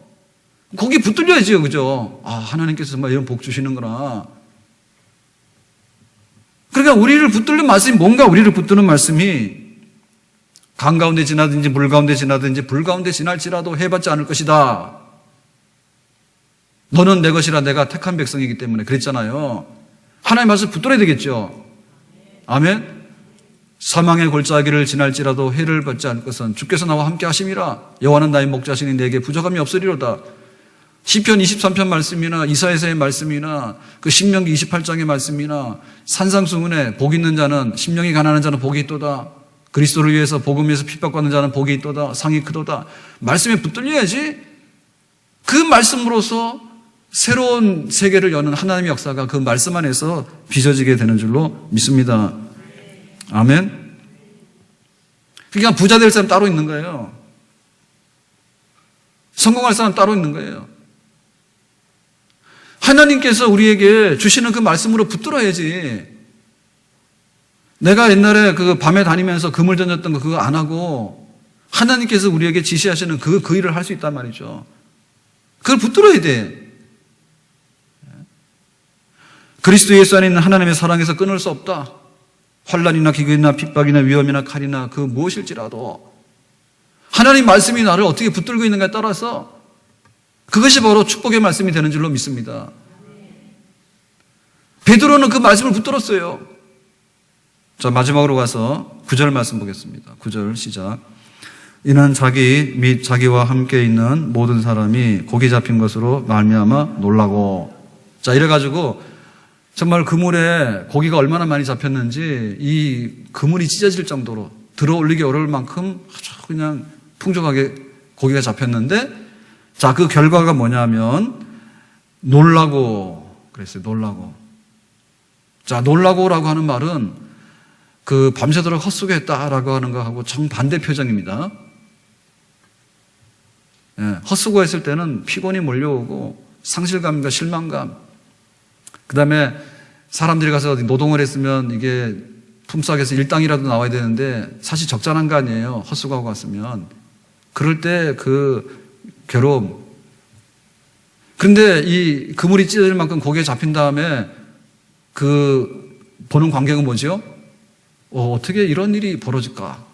거기 붙들려야지요, 그죠? 아, 하나님께서 정말 이런 복 주시는구나. 그러니까 우리를 붙들는 말씀이 뭔가 우리를 붙드는 말씀이 강 가운데 지나든지 물 가운데 지나든지 불 가운데 지날지라도 해받지 않을 것이다. 너는 내 것이라 내가 택한 백성이기 때문에 그랬잖아요. 하나님 말씀 붙들어야 되겠죠. 아멘. 사망의 골짜기를 지날지라도 해를 받지 않을 것은 주께서 나와 함께 하심이라. 여호와는 나의 목자시니 내게 부족함이 없으리로다. 시편 23편 말씀이나 이사야서의 말씀이나 그 신명기 28장의 말씀이나 산상수훈에 복 있는 자는 심령이 가난한 자는 복이 있도다. 그리스도를 위해서 복음에서 핍박받는 자는 복이 있도다. 상이 크도다. 말씀에 붙들려야지. 그 말씀으로서 새로운 세계를 여는 하나님의 역사가 그 말씀 안에서 빚어지게 되는 줄로 믿습니다. 아멘. 그러니까 부자 될 사람 따로 있는 거예요. 성공할 사람 따로 있는 거예요. 하나님께서 우리에게 주시는 그 말씀으로 붙들어야지. 내가 옛날에 그 밤에 다니면서 그물 던졌던 거 그거 안 하고 하나님께서 우리에게 지시하시는 그 일을 할 수 있단 말이죠. 그걸 붙들어야 돼. 그리스도 예수 안에 있는 하나님의 사랑에서 끊을 수 없다. 환난이나 기근이나 핍박이나 위험이나 칼이나 그 무엇일지라도 하나님 말씀이 나를 어떻게 붙들고 있는가에 따라서 그것이 바로 축복의 말씀이 되는 줄로 믿습니다. 베드로는 그 말씀을 붙들었어요. 자, 마지막으로 가서 9절 말씀 보겠습니다. 9절 시작. 이는 자기 및 자기와 함께 있는 모든 사람이 고기 잡힌 것으로 말미암아 놀라고. 자, 이래가지고 정말 그물에 고기가 얼마나 많이 잡혔는지 이 그물이 찢어질 정도로 들어올리기 어려울 만큼 아주 그냥 풍족하게 고기가 잡혔는데, 자, 그 결과가 뭐냐면 놀라고 그랬어요. 놀라고. 자, 놀라고라고 하는 말은 그 밤새도록 헛수고했다라고 하는 거하고 정반대 표정입니다. 예, 헛수고했을 때는 피곤이 몰려오고 상실감과 실망감, 그 다음에 사람들이 가서 노동을 했으면 이게 품삯에서 일당이라도 나와야 되는데 사실 적잖은 거 아니에요. 헛수고하고 갔으면. 그럴 때 그 괴로움. 그런데 이 그물이 찢어질 만큼 고기에 잡힌 다음에 그 보는 광경은 뭐죠? 어떻게 이런 일이 벌어질까?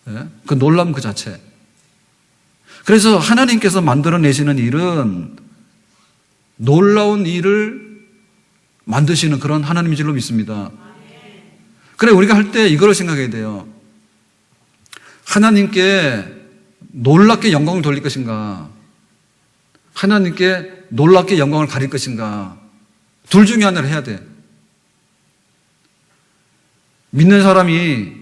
예? 그 놀람 그 자체. 그래서 하나님께서 만들어내시는 일은 놀라운 일을 만드시는 그런 하나님인 줄로 믿습니다. 그래, 우리가 할 때 이걸 생각해야 돼요. 하나님께 놀랍게 영광을 돌릴 것인가? 하나님께 놀랍게 영광을 가릴 것인가? 둘 중에 하나를 해야 돼. 믿는 사람이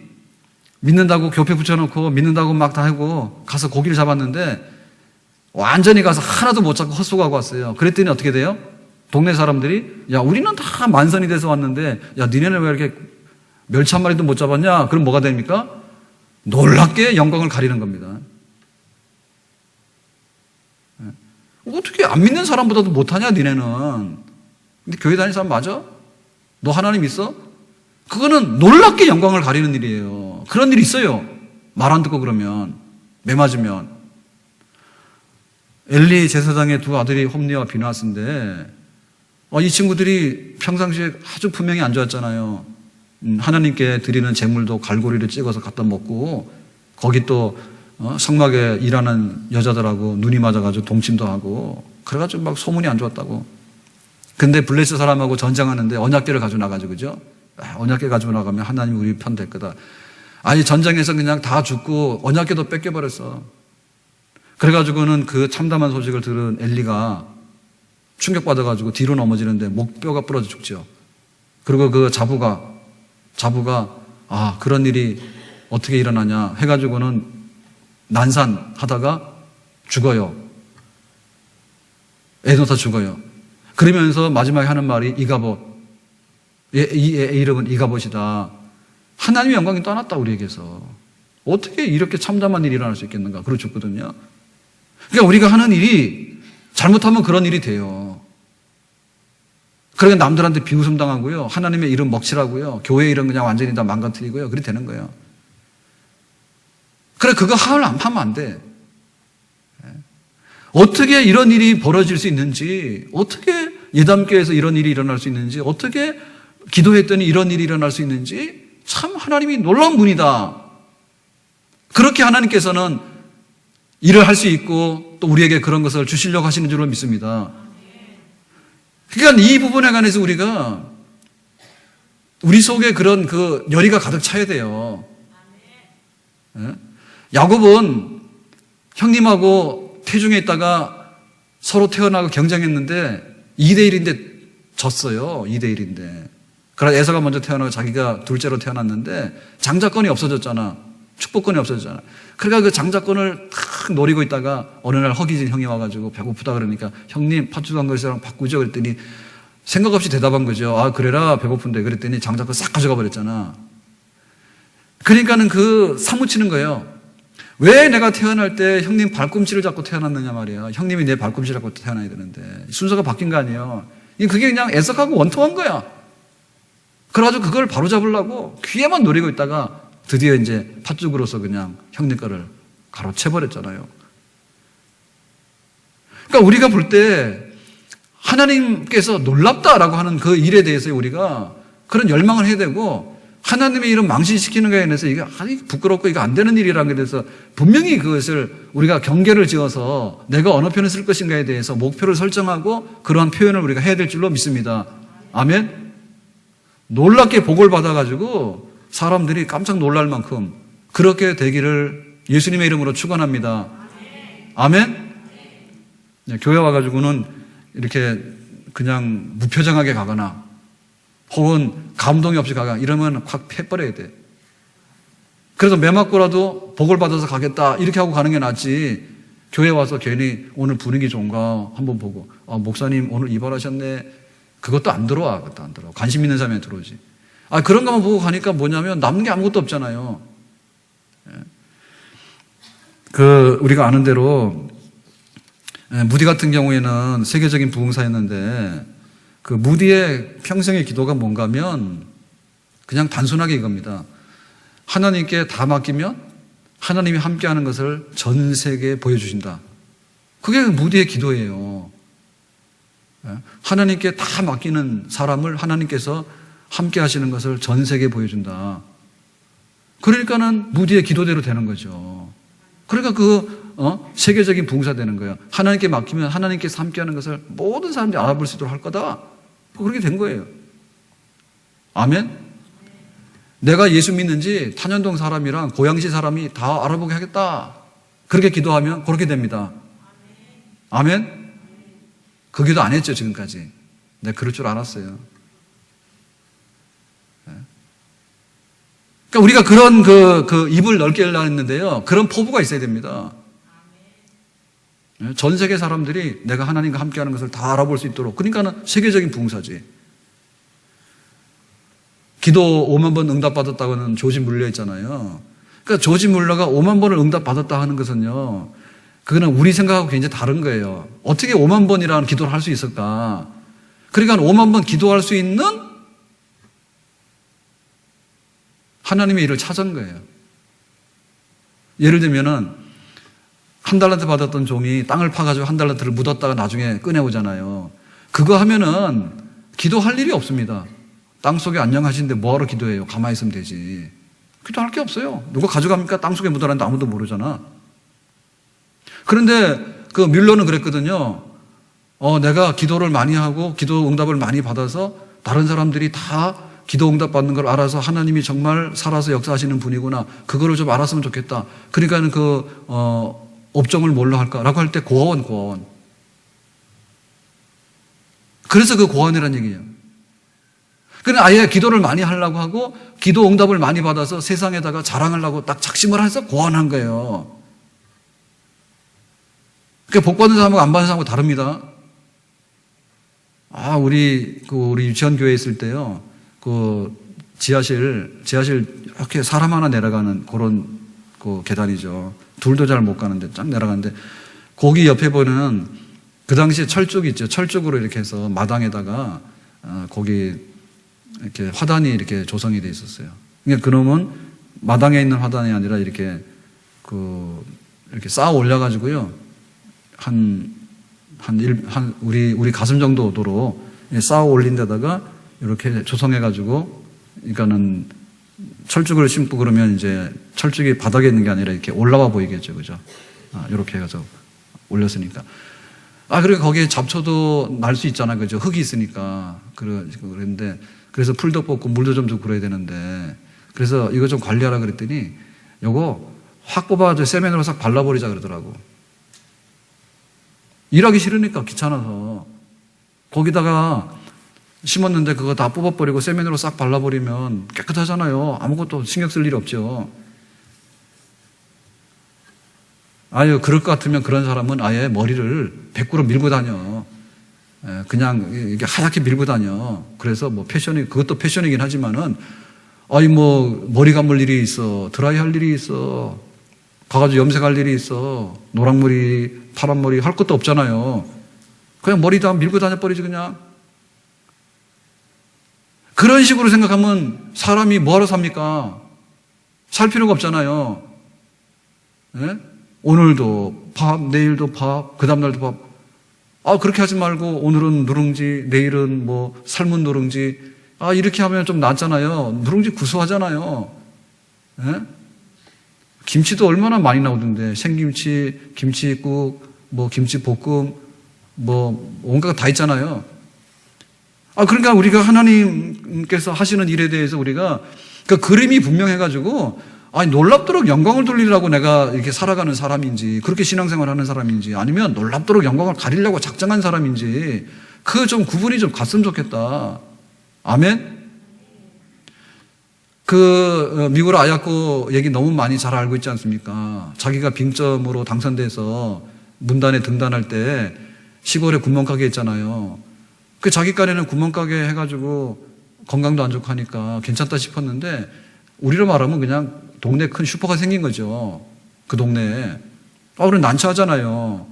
믿는다고 교패 붙여놓고 믿는다고 막 다 하고 가서 고기를 잡았는데 완전히 가서 하나도 못 잡고 헛소가고 왔어요. 그랬더니 어떻게 돼요? 동네 사람들이 야, 우리는 다 만선이 돼서 왔는데 야, 니네는 왜 이렇게 멸치 한 마리도 못 잡았냐? 그럼 뭐가 됩니까? 놀랍게 영광을 가리는 겁니다. 어떻게 안 믿는 사람보다도 못하냐, 니네는. 근데 교회 다니는 사람 맞아? 너 하나님 있어? 그거는 놀랍게 영광을 가리는 일이에요. 그런 일이 있어요. 말 안 듣고 그러면. 매 맞으면. 엘리 제사장의 두 아들이 홈리와 비나스인데 이 친구들이 평상시에 아주 분명히 안 좋았잖아요. 하나님께 드리는 제물도 갈고리를 찍어서 갖다 먹고 거기 또 성막에 일하는 여자들하고 눈이 맞아가지고 동침도 하고 그래가지고 막 소문이 안 좋았다고. 근데 블레셋 사람하고 전쟁하는데 언약궤를 가지고 나가지고 그죠? 언약궤 가지고 나가면 하나님 우리 편 될 거다. 아니 전쟁에서 그냥 다 죽고 언약궤도 뺏겨버렸어. 그래가지고는 그 참담한 소식을 들은 엘리가 충격받아가지고 뒤로 넘어지는데 목뼈가 부러져 죽죠. 그리고 그 자부가 그런 일이 어떻게 일어나냐 해가지고는 난산하다가 죽어요. 애 놓다 죽어요. 그러면서 마지막에 하는 말이 이가봇. 이 애의 이름은 이가봇이다. 하나님의 영광이 떠났다 우리에게서. 어떻게 이렇게 참담한 일이 일어날 수 있겠는가. 그러고 죽거든요. 그러니까 우리가 하는 일이 잘못하면 그런 일이 돼요. 그러니까 남들한테 비웃음 당하고요. 하나님의 이름 먹칠하고요. 교회 이름 그냥 완전히 다 망가뜨리고요. 그렇게 되는 거예요. 그래, 그거 하면 안 돼. 어떻게 이런 일이 벌어질 수 있는지, 어떻게 예담교회에서 이런 일이 일어날 수 있는지, 어떻게 기도했더니 이런 일이 일어날 수 있는지, 참 하나님이 놀라운 분이다. 그렇게 하나님께서는 일을 할 수 있고 또 우리에게 그런 것을 주시려고 하시는 줄로 믿습니다. 그러니까 이 부분에 관해서 우리가 우리 속에 그런 그 열의가 가득 차야 돼요. 야곱은 형님하고 태중에 있다가 서로 태어나고 경쟁했는데 2대1인데 졌어요. 2대1인데. 그러나 에서가 먼저 태어나고 자기가 둘째로 태어났는데 장자권이 없어졌잖아. 축복권이 없어졌잖아. 그러니까 그 장자권을 탁 노리고 있다가 어느 날 허기진 형이 와가지고 배고프다 그러니까 형님 팥죽 한 그릇이랑 바꾸죠 그랬더니 생각 없이 대답한 거죠. 아 그래라 배고픈데 그랬더니 장자권 싹 가져가 버렸잖아. 그러니까는 그 사무치는 거예요. 왜 내가 태어날 때 형님 발꿈치를 잡고 태어났느냐 말이야. 형님이 내 발꿈치 잡고 태어나야 되는데 순서가 바뀐 거 아니에요. 그게 그냥 애석하고 원통한 거야. 그래가지고 그걸 바로잡으려고 귀에만 노리고 있다가 드디어 이제 팥죽으로서 그냥 형님 거를 가로채버렸잖아요. 그러니까 우리가 볼 때 하나님께서 놀랍다라고 하는 그 일에 대해서 우리가 그런 열망을 해야 되고 하나님의 이름 망신시키는 거에 대해서 이게 부끄럽고 이거 안 되는 일이라는 것에 대해서 분명히 그것을 우리가 경계를 지어서 내가 어느 편을 쓸 것인가에 대해서 목표를 설정하고 그러한 표현을 우리가 해야 될 줄로 믿습니다. 아멘. 놀랍게 복을 받아가지고 사람들이 깜짝 놀랄 만큼 그렇게 되기를 예수님의 이름으로 축원합니다. 아멘. 교회 와가지고는 이렇게 그냥 무표정하게 가거나 혹은 감동이 없이 가거나 이러면 확 패버려야 돼. 그래서 매 맞고라도 복을 받아서 가겠다 이렇게 하고 가는 게 낫지. 교회 와서 괜히 오늘 분위기 좋은가 한번 보고 목사님 오늘 이발하셨네. 그것도 안 들어와. 그것도 안 들어와. 관심 있는 사람이 들어오지. 그런 것만 보고 가니까 뭐냐면 남는 게 아무것도 없잖아요. 우리가 아는 대로 무디 같은 경우에는 세계적인 부흥사였는데 그 무디의 평생의 기도가 뭔가 하면 그냥 단순하게 이겁니다. 하나님께 다 맡기면 하나님이 함께하는 것을 전 세계에 보여주신다. 그게 무디의 기도예요. 하나님께 다 맡기는 사람을 하나님께서 함께 하시는 것을 전 세계에 보여준다. 그러니까는 무디의 기도대로 되는 거죠. 그러니까 세계적인 부흥사 되는 거예요. 하나님께 맡기면 하나님께서 함께하는 것을 모든 사람들이 알아볼 수 있도록 할 거다. 그렇게 된 거예요. 아멘? 내가 예수 믿는지 탄현동 사람이랑 고양시 사람이 다 알아보게 하겠다. 그렇게 기도하면 그렇게 됩니다. 아멘? 그 기도 안 했죠, 지금까지. 내가 그럴 줄 알았어요. 그러니까 우리가 그런 입을 넓게 열라 했는데요. 그런 포부가 있어야 됩니다. 전 세계 사람들이 내가 하나님과 함께하는 것을 다 알아볼 수 있도록. 그러니까는 세계적인 부흥사지. 기도 5만 번 응답받았다고는 조지 물러 있잖아요. 그러니까 조지 물러가 5만 번을 응답받았다 하는 것은요, 그거는 우리 생각하고 굉장히 다른 거예요. 어떻게 5만 번이라는 기도를 할 수 있을까? 그러니까 5만 번 기도할 수 있는 하나님의 일을 찾은 거예요. 예를 들면은 한 달란트 받았던 종이 땅을 파가지고 한 달란트를 묻었다가 나중에 꺼내오잖아요. 그거 하면은 기도할 일이 없습니다. 땅속에 안녕하신데 뭐하러 기도해요? 가만히 있으면 되지. 기도할 게 없어요. 누가 가져갑니까? 땅속에 묻어놨는데 아무도 모르잖아. 그런데 그 뮬러는 그랬거든요. 내가 기도를 많이 하고 기도 응답을 많이 받아서 다른 사람들이 다 기도 응답 받는 걸 알아서 하나님이 정말 살아서 역사하시는 분이구나. 그거를 좀 알았으면 좋겠다. 그러니까는 업종을 뭘로 할까라고 할 때 고아원. 그래서 그 고아원이라는 얘기예요. 그냥 아예 기도를 많이 하려고 하고 기도 응답을 많이 받아서 세상에다가 자랑하려고 딱 작심을 해서 고안한 거예요. 그러니까 복 받는 사람하고 안 받는 사람하고 다릅니다. 우리 유치원교회에 있을 때요. 지하실 이렇게 사람 하나 내려가는 그런 계단이죠. 둘도 잘 못 가는데 쫙 내려가는데 거기 옆에 보면 그 당시에 철쭉 있죠. 철쭉으로 이렇게 해서 마당에다가 거기 이렇게 화단이 이렇게 조성이 돼 있었어요. 그러니까 그놈은 마당에 있는 화단이 아니라 이렇게 이렇게 쌓아 올려가지고요. 우리 가슴 정도 오도록 쌓아 올린 데다가 이렇게 조성해가지고, 그러니까는 철쭉을 심고 그러면 이제 철쭉이 바닥에 있는 게 아니라 이렇게 올라와 보이겠죠. 그죠? 이렇게 해가지고 올렸으니까. 그리고 거기에 잡초도 날 수 있잖아. 그죠? 흙이 있으니까. 그랬는데, 그래서 풀도 뽑고 물도 좀 주고 그래야 되는데, 그래서 이거 좀 관리하라 그랬더니, 요거 확 뽑아가지고 세면으로 싹 발라버리자 그러더라고. 일하기 싫으니까 귀찮아서. 거기다가 심었는데 그거 다 뽑아버리고 세면으로 싹 발라버리면 깨끗하잖아요. 아무것도 신경 쓸 일이 없죠. 그럴 것 같으면 그런 사람은 아예 머리를 100% 밀고 다녀. 그냥 이게 하얗게 밀고 다녀. 그래서 그것도 패션이긴 하지만은, 머리 감을 일이 있어. 드라이 할 일이 있어. 가가지고 염색할 일이 있어. 노랑머리, 파란머리 할 것도 없잖아요. 그냥 머리 다 밀고 다녀버리지, 그냥. 그런 식으로 생각하면 사람이 뭐하러 삽니까? 살 필요가 없잖아요. 네? 오늘도 밥, 내일도 밥, 그 다음날도 밥. 그렇게 하지 말고 오늘은 누룽지, 내일은 삶은 누룽지. 이렇게 하면 좀 낫잖아요. 누룽지 구수하잖아요. 네? 김치도 얼마나 많이 나오던데. 생김치, 김치국, 김치볶음, 온갖 다 있잖아요. 그러니까 우리가 하나님께서 하시는 일에 대해서 우리가 그 그림이 분명해가지고, 놀랍도록 영광을 돌리려고 내가 이렇게 살아가는 사람인지, 그렇게 신앙생활 하는 사람인지, 아니면 놀랍도록 영광을 가리려고 작정한 사람인지, 그 좀 구분이 좀 갔으면 좋겠다. 아멘? 미국 아야코 얘기 너무 많이 잘 알고 있지 않습니까? 자기가 빙점으로 당선돼서 문단에 등단할 때 시골에 구멍가게 했잖아요. 자기 깐에는 구멍가게 해가지고 건강도 안 좋고 하니까 괜찮다 싶었는데, 우리로 말하면 그냥 동네 큰 슈퍼가 생긴 거죠. 그 동네에. 그럼 난처하잖아요.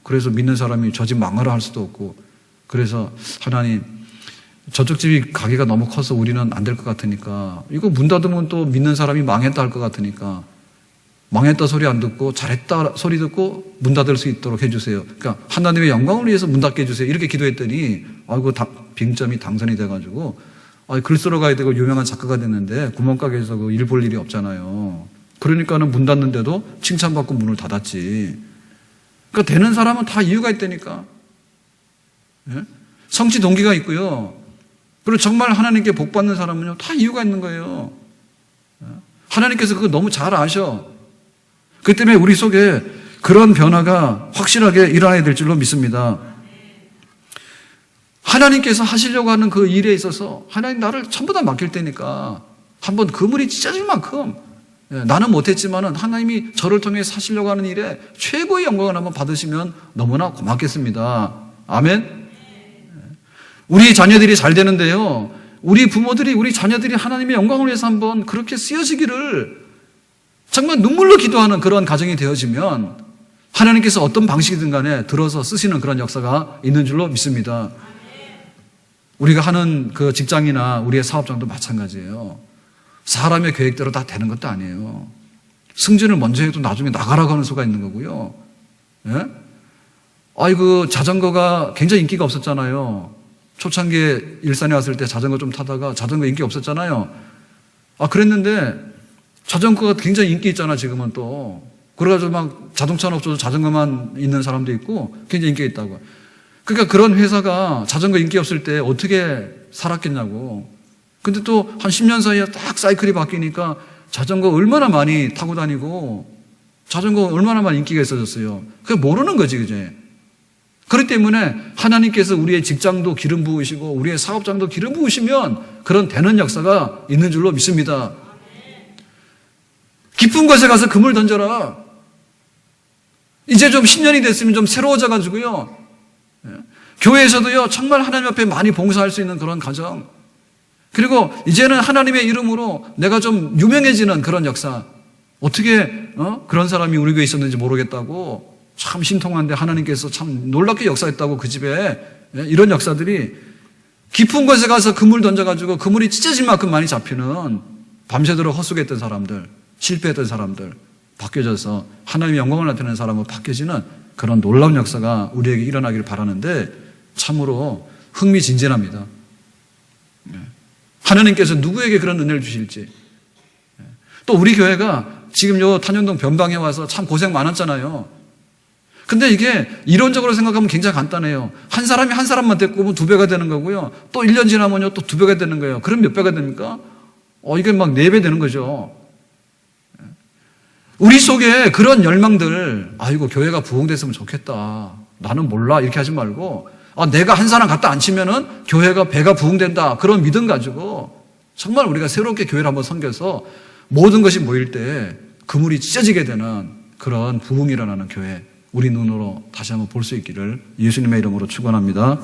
그래서 믿는 사람이 저 집 망하라 할 수도 없고. 그래서 하나님, 저쪽 집이 가게가 너무 커서 우리는 안 될 것 같으니까, 이거 문 닫으면 또 믿는 사람이 망했다 할 것 같으니까, 망했다 소리 안 듣고 잘했다 소리 듣고 문 닫을 수 있도록 해주세요. 그러니까 하나님의 영광을 위해서 문 닫게 해주세요. 이렇게 기도했더니 빙점이 당선이 돼가지고 글 쓰러 가야 되고 유명한 작가가 됐는데 구멍가게에서 그 일 볼 일이 없잖아요. 그러니까는 문 닫는데도 칭찬받고 문을 닫았지. 그러니까 되는 사람은 다 이유가 있다니까. 예? 성취 동기가 있고요. 그리고 정말 하나님께 복 받는 사람은요, 다 이유가 있는 거예요. 하나님께서 그거 너무 잘 아셔. 그 때문에 우리 속에 그런 변화가 확실하게 일어나야 될 줄로 믿습니다. 하나님께서 하시려고 하는 그 일에 있어서 하나님 나를 전부 다 맡길 테니까 한번 그물이 찢어질 만큼 나는 못했지만은 하나님이 저를 통해 하시려고 하는 일에 최고의 영광을 한번 받으시면 너무나 고맙겠습니다. 아멘. 우리 자녀들이 잘 되는데요, 우리 부모들이 우리 자녀들이 하나님의 영광을 위해서 한번 그렇게 쓰여지기를 정말 눈물로 기도하는 그런 가정이 되어지면 하나님께서 어떤 방식이든 간에 들어서 쓰시는 그런 역사가 있는 줄로 믿습니다. 우리가 하는 그 직장이나 우리의 사업장도 마찬가지예요. 사람의 계획대로 다 되는 것도 아니에요. 승진을 먼저 해도 나중에 나가라고 하는 수가 있는 거고요. 예? 자전거가 굉장히 인기가 없었잖아요. 초창기에 일산에 왔을 때 자전거 좀 타다가 자전거 인기 없었잖아요. 그랬는데 자전거가 굉장히 인기 있잖아, 지금은 또. 그래가지고 막 자동차 업소도 자전거만 있는 사람도 있고 굉장히 인기가 있다고. 그러니까 그런 회사가 자전거 인기 없을 때 어떻게 살았겠냐고. 근데 또 한 10년 사이에 딱 사이클이 바뀌니까 자전거 얼마나 많이 타고 다니고 자전거 얼마나 많이 인기가 있어졌어요. 그게 모르는 거지, 그제. 그렇기 때문에 하나님께서 우리의 직장도 기름 부으시고 우리의 사업장도 기름 부으시면 그런 되는 역사가 있는 줄로 믿습니다. 깊은 곳에 가서 그물 던져라. 이제 좀 10년이 됐으면 좀 새로워져 가지고요, 교회에서도요 정말 하나님 앞에 많이 봉사할 수 있는 그런 가정, 그리고 이제는 하나님의 이름으로 내가 좀 유명해지는 그런 역사. 어떻게 그런 사람이 우리 교회에 있었는지 모르겠다고 참 신통한데 하나님께서 참 놀랍게 역사했다고 그 집에, 이런 역사들이 깊은 곳에 가서 그물 던져가지고 그물이 찢어질 만큼 많이 잡히는, 밤새도록 헛수고했던 사람들, 실패했던 사람들 바뀌어져서 하나님의 영광을 나타내는 사람으로 바뀌어지는 그런 놀라운 역사가 우리에게 일어나기를 바라는데 참으로 흥미진진합니다. 하나님께서 누구에게 그런 은혜를 주실지. 또 우리 교회가 지금 요 탄현동 변방에 와서 참 고생 많았잖아요. 근데 이게 이론적으로 생각하면 굉장히 간단해요. 한 사람이 한 사람만 데리고 오면 2배가 되는 거고요. 또 1년 지나면요 또 2배가 되는 거예요. 그럼 몇 배가 됩니까? 이게 막 4배 되는 거죠. 우리 속에 그런 열망들, 아이고 교회가 부흥됐으면 좋겠다, 나는 몰라, 이렇게 하지 말고 내가 한 사람 갖다 앉히면은 교회가 배가 부흥된다, 그런 믿음 가지고 정말 우리가 새롭게 교회를 한번 섬겨서 모든 것이 모일 때 그물이 찢어지게 되는 그런 부흥이 일어나는 교회, 우리 눈으로 다시 한번 볼 수 있기를 예수님의 이름으로 축원합니다.